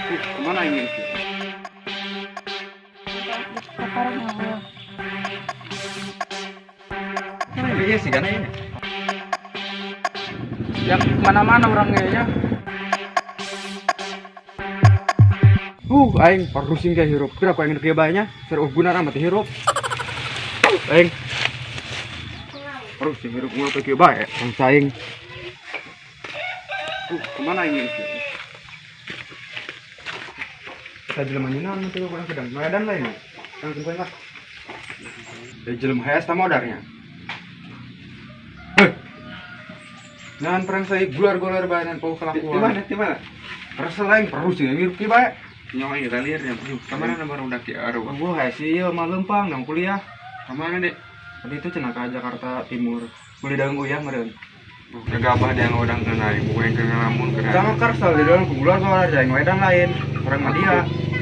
Kemana ini? Paparan awal. Iya sih kan ini. Yang mana-mana orangnya ya. Aing parusin kayak hirup. Kira aku ingin banyak. Seru guna amat hirup. Aing. Parusin hirup guna kayak baik. Ang saing. Kemana ini? Kita jelema nyunan nanti orang sedang medan lain. Yang tunggu enggak. Jelema hayas ta modarnya. Jangan perang saya gular-gular badan kau kelakuan. Di mana? Rasa lain parusin hirup ki baik. Nyawa kita lihat ya, kemana nomor udah ki aru? Gua hasil mah lempang nang kuliah. Kemana dek? Tadi itu cenah ke Jakarta Timur. Kuliah dang uyah meureun. Gegabah dia ngodang kenal, bukan kenal lamun kenal. Jangan karsal di dalam keluar keluar aja, wedan lain. Orang mah dia.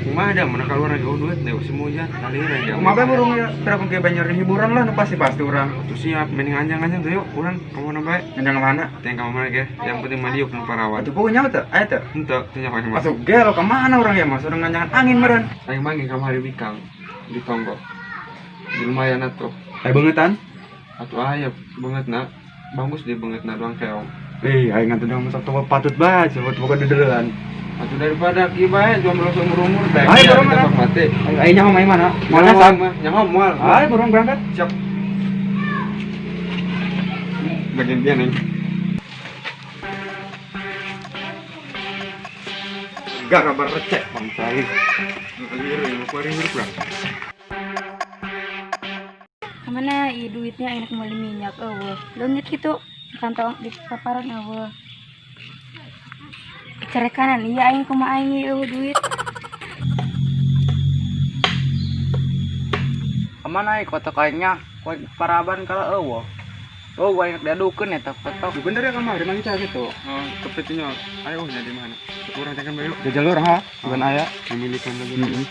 Cuma ada mana keluar lagi duit, deh semuanya. Kali ini dia. Maba burung ya, berapa ke banyak hiburan lah, pasti orang. Tuh siap, mending anjang-anjang tuh yuk, orang kamu nambah. Anjang kemana? Tinggal kemana ke? Yang penting mah diuk parawat. Itu pokoknya tuh, ayo tuh. Ente, tanya kau masuk. Gelo kemana orang ya mas? Orang nganjangan angin meren. Saya manggil kamu hari bikang di Tonggo. Di lumayan atuh. Ayo bangetan? Atuh ayah banget nak. Bagus dia banget nak doang keong. Ayo ngantuk dong masak toko patut banget, sebut bukan dedelan. Atuh daripada kibae cuma langsung berumur teh. Ayo bareng mana? Mati. Ayo nyaho main mana? Mana sama? Nyaho moal. Ayo bareng berangkat. Siap. Bagian dia nih. Gak kabar recek bang saya. Ngeliru yang kurang. Kemana duitnya enak mau minyak leungit gitu kantong di paparan awal. Cari kanan iya aing kumaha aing duit. Kemana kotak kainnya? Paraban kalau eueuh. Gua ingat diadukeun eta kotak. Bener ya kamar di mana cari tuh? Kepetinya. Ayo nya di mana? Kurang tekan bayu. Jajal orang ha, bukan aya memilikan lagi.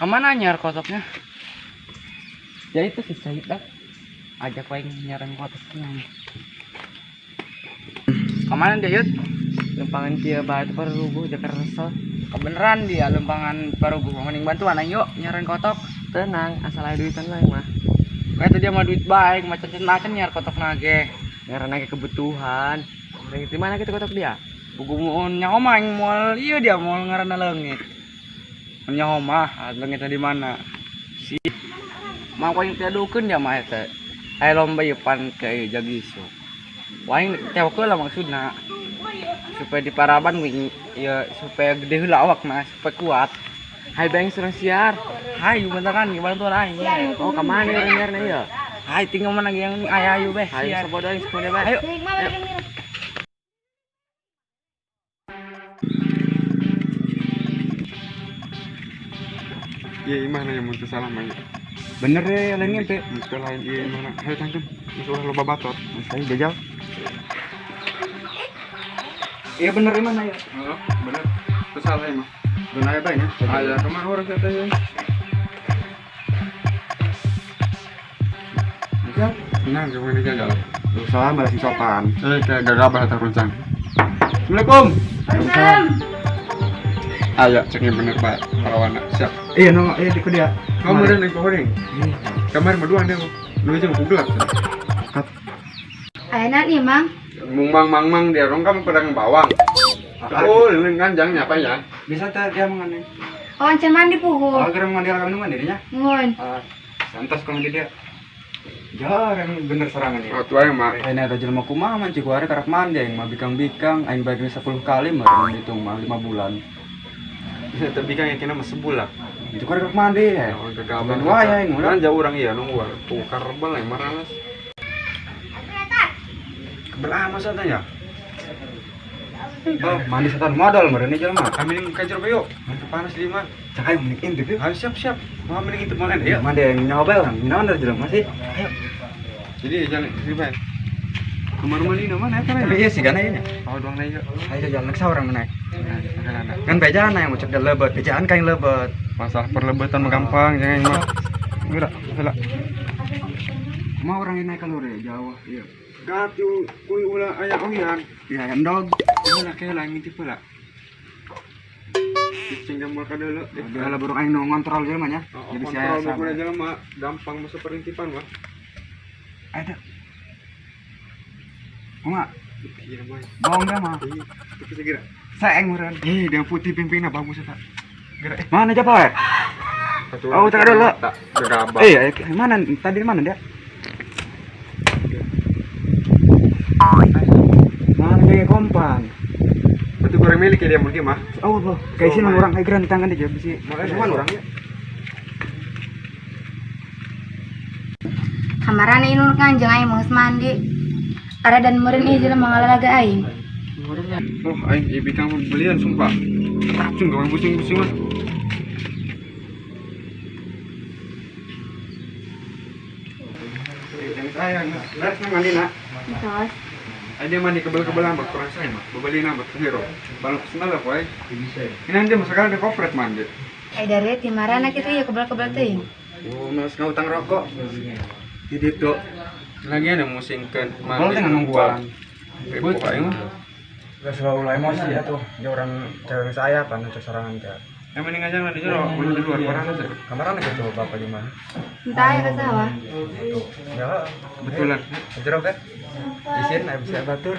Kemana nyar kotoknya? Ya itu si Said dah. Ajak wae nyaran kotoknya. Kemana dia yut? Lempangan kia batu paruguh Jakarta resel. Kebeneran dia lempangan paruguh mending bantuan ayo nyaran kotok. Tenang, asal ada duitan lain mah. Kayak dia mah duit baik, macam-macam nyar kotok nage. Nyaran nage kebutuhan. Di mana kita kotok dia? Bukumun nyawa yang mual iya dia mual ngaranna leungit. Nyawa mah leungitna di mana? Si mah waing tiadukeun dia mah eta. Aya lomba yepan ke jagisu. Waing tewkeun lah maksudna. Supaya di paraban wing ya supaya gede heula awakna, supaya kuat. Hai bang surang siar. Hai beneran bantuan aing. Oh ka mana nyarna ieu? Hai tinggal mana yang ayu beh. Ayo sabodoh sekolah beh. Ayo. Iya mana yang muncul salah banyak. Bener ya lainnya teh. Muncul lain iya mana? Ayo tangkem. Musuh loba batot. Saya jajal. Iya bener ya mana ya? Bener. Itu salah ya mah. Benar ya banyak. Ada kemana orang kata ya? Siap. Nah, gimana jajal? Salam balas sopan. Kayak gagabah teruncang. Assalamualaikum. Waalaikumsalam. Ayo ceknya bener pak perawana siap. Iya di dia. Kamu udah naik pohon kamar berdua deh. Lu aja mau gelap. Enak nih mang. Mang dia orang kamu pedang bawang. Oh, ini ganjangnya apa ya? Bisa dia mengenai. Oh, ancan mandi pugu. Oh, kira mandi alam mandinya. Nuhun. Santas kalau dia. Jarang bener serangan ini. Oh, tuh yang mah. Ini ada jelema kumaha man cikuare karak mandi yang mah bikang-bikang aing bagi 10 kali mah dihitung mah 5 bulan. Bisa terbikang yang kena mah sebulan. Itu karak mandi ya. Oh, gagaban wae aing urang jauh urang ieu nunggu tukar rebel yang maranas. Kebelah masa tanya. Oh, mandi setan modal meureun jelema. Kami ning kajer bae yuk. Panas di mah. Cak ayo mending intip yuk. Ayo siap. Mau mending intip mana ya? Mandi yang nyobel kan. Naon dari jelema sih? Ayo. Jadi jalan ribet. Kamar mandi mana eta ya? Iya sih gana ini. Oh, doang naik yuk. Ayo jalan ke orang naik. Kan bejana yang mau cek lebet. Bejaan kain lebet. Masalah perlebetan mah gampang jangan mah. Gerak, salah. Mau orang ini naik kalori Jawa, iya. Gatu, kui ulah ayam ohian. Iya, ayam dog. Ulah kayak lah ngintip pula. Cing gambar ka dulu. Kalau burung aing ngontrol jelema nya. Jadi saya kontrol jelema gampang masuk perintipan, Pak. Ada. Kuma. Iya, Mas. Bohong dah, mah. Itu segera. Saeng meureun. Dia putih pimpinna bagus eta. Gerak. Mana aja, Pak? Oh, tak ada dulu. Gegabah. Mana? Tadi mana dia? Mana dia kompan? Betul goreng milik ya dia mungkin mah. Oh, boh. Kayak sini orang kayak geran tangan dia bisi. Semua orangnya. Kamaran ini nuk nganjeng aing geus mandi. Ada dan meureun ieu jelema ngalalaga aing. Oh, aing ibi kang belian sumpah. Racun gak pusing-pusing mah. Sayang, lihat nang mandi nak. Terus Ada mandi kebel-kebel ambak kurang saya mah. Bebeli nambah hero. Balok senal lah poe. Ini dia masakan ada kopret mandi. dari timarana kitu ya kebal-kebal teuing. Oh, mas utang rokok. Jadi tuh lagi ada musingkeun mandi. Boleh nungguan. Ribut aing mah. Gak selalu emosi ya tuh. Dia orang cewek saya kan serangan dia. Yang mending aja lah di jero, boleh di luar barang aja. Kamaran gitu bapak di mana? Entah ya ke sawah. Ya, betulan. Jero kan? Isin bisa batur.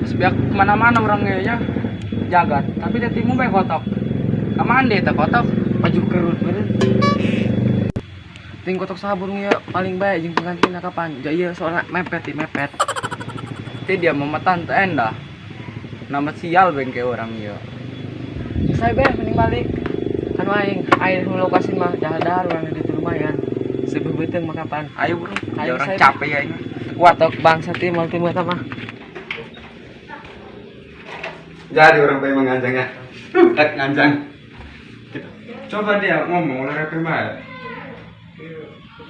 Sebiak kemana-mana orangnya ya jagat, tapi dia timu bae kotok. Kaman deh tak kotok, baju kerut bener. Ting kotok sabun ya paling baik jeung penggantina kapan? Ja ieu soalnya mepet. Teh dia memetan teh endah. Nama sial bengke orang ieu. Saya beh mending balik. Kan aing nu lokasi mah dahar urang di lumayan. Sebeubeuteung mah kapan? Ayo bro, ayo orang capek ya ini. Kuatok bangsa ti mau timur mah. Jadi orang pengen menganjangnya. Nganjang. Coba dia ngomong oleh RP Mbak.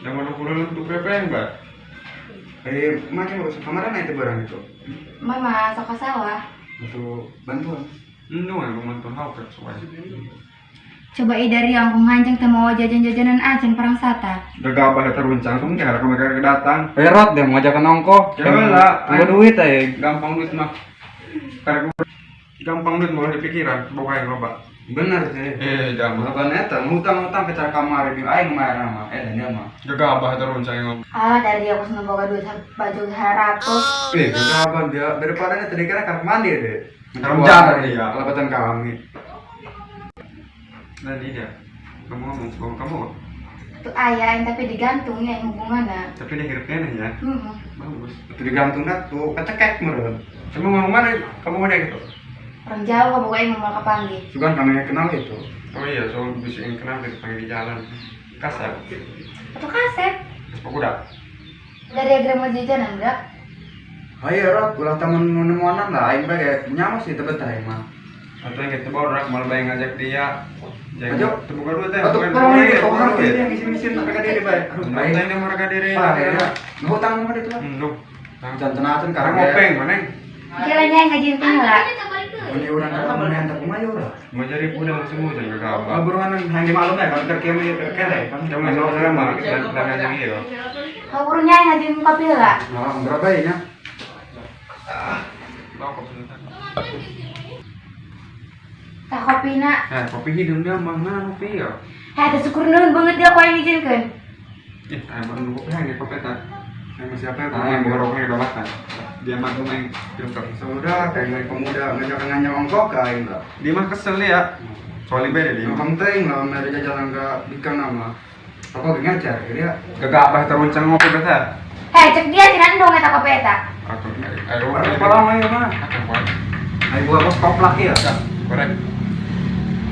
Yang mana pulang untuk RP Mbak? Macam kemarin itu barang itu. Mama sok ke sawah. Untuk bantuan. Yang bantuan hauker soalnya. Coba dari yang nganceng teh mau jajan-jajanan acan perang sata. Gegabah teruncang tuh enggak kalau mereka datang. Perot dia mau ngajak nongko. Coba lah. Duit gampang duit mah. Karena gampang duit mulai dipikiran bawa yang loba. Bener sih. Jangan apa neta ngutang-ngutang ke cara kamar ini aing mah mah nya mah. Gegabah teruncang yang. Dari aku seneng boga duit baju haratus. Gegabah dia daripada tadi kira kamar mandi deh. Kerja dia. Kelabatan kami. Nah dia. Kamu ngomong sebelum kamu. Itu ayah tapi digantung ya hubungannya. Tapi dia hidupnya nih ya. Bagus. Itu digantung dah tuh kecekek meren. Kamu ngomong mana? Kamu mana gitu? Orang Jawa boga yang mau kepanggil. Sugan kami kenal itu. Oh iya, soal bisa yang kenal dari panggil di jalan. Kasar. Atau kaset? Terus udah. Dari agrama jajanan enggak? Ayo rot, ulah temen menemuanan lah. Aing bae nyaman sih tebet aing mah. Atau yang kita bawa rak malah bayang ngajak dia. Ayo, terbuka dulu teh. Atau orang dia ngisi-ngisi mereka diri bae. Aing yang mereka diri. Ngutang mah itu. Duh. Jantan-jantan karang ngopeng maneh. Kiranya yang ngajin tinggal. Ini orang kamu nanti kumayo lah. Mau jadi punya semua jangan kagak. Buruan yang di malam ya kalau terkeme kere kan jangan salah mah dan aja gitu. Kaburnya yang ngajin kopi lah. Nah, berapa ya? Tak kopi nak. Kopi hidung dia mana kopi ya? Ada syukur nuhun banget dia kau yang izinkan. Emang nunggu pengen kopi tak. Emang siapa yang boroknya udah makan. Dia mah main filter. Sudah kayak pemuda ngajak ongkok kain lah. Dia mah kesel ya. Soalnya beda dia. Penting lah mereka jalan ke ikan nama. Apa ngajar dia gegabah teruncang ngopi beta. Cek dia tidak dong eta kopi eta. Aku ayo kepala mah ya mah. Ayo gua bos koplak ya. Korek.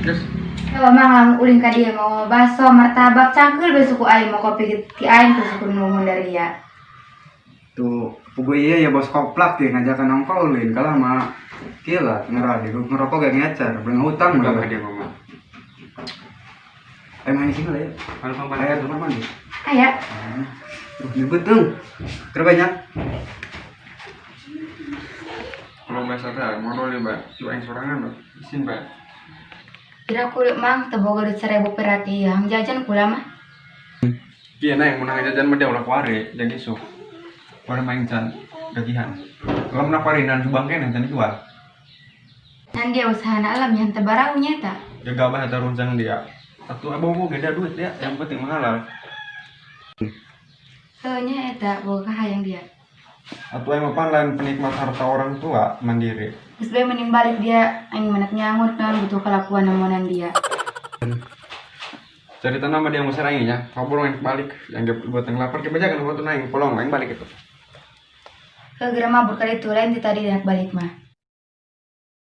Yes. Ya mang ulin ka dia mau bakso martabak cangkul be suku aing mau kopi ti aing tuh suku nuhun dari ya. Tuh, pugu iya ya bos koplak ya ngajakan nongkrong ulin kalah mah kila ngerokok gak ngecer belum hutang berapa dia ngomong. Ayo main sini lah ya. Ayo teman mandi. Aya. Nyebut tuh. Terbanyak. Kalau bahasa dah, modal ya mbak, cuma yang sorangan mbak, isin mbak. Kira kulit mang teboga duit 1.000 perhati yang jajan kula mah. Iya nah yang menang jajan mah dia ulah kuare, jadi so. Kuare main can, gajihan. Kalau menang parinan subang kene can jual. Nan dia usaha alam yang tebarau nyata. Jaga bah ada runcang dia. Satu abang beda duit ya, yang penting halal. Soalnya eta boga kahayang dia. Atau yang apa lain penikmat harta orang tua mandiri. Terus bae mending balik dia aing menak nyangut kan butuh kelakuan namonan dia. Cerita nama dia mau seranginya, kau bolong yang balik, yang buat yang lapar kita jangan waktu naik, polong yang balik itu. Kegera mabur kali itu lain di tadi nak balik mah.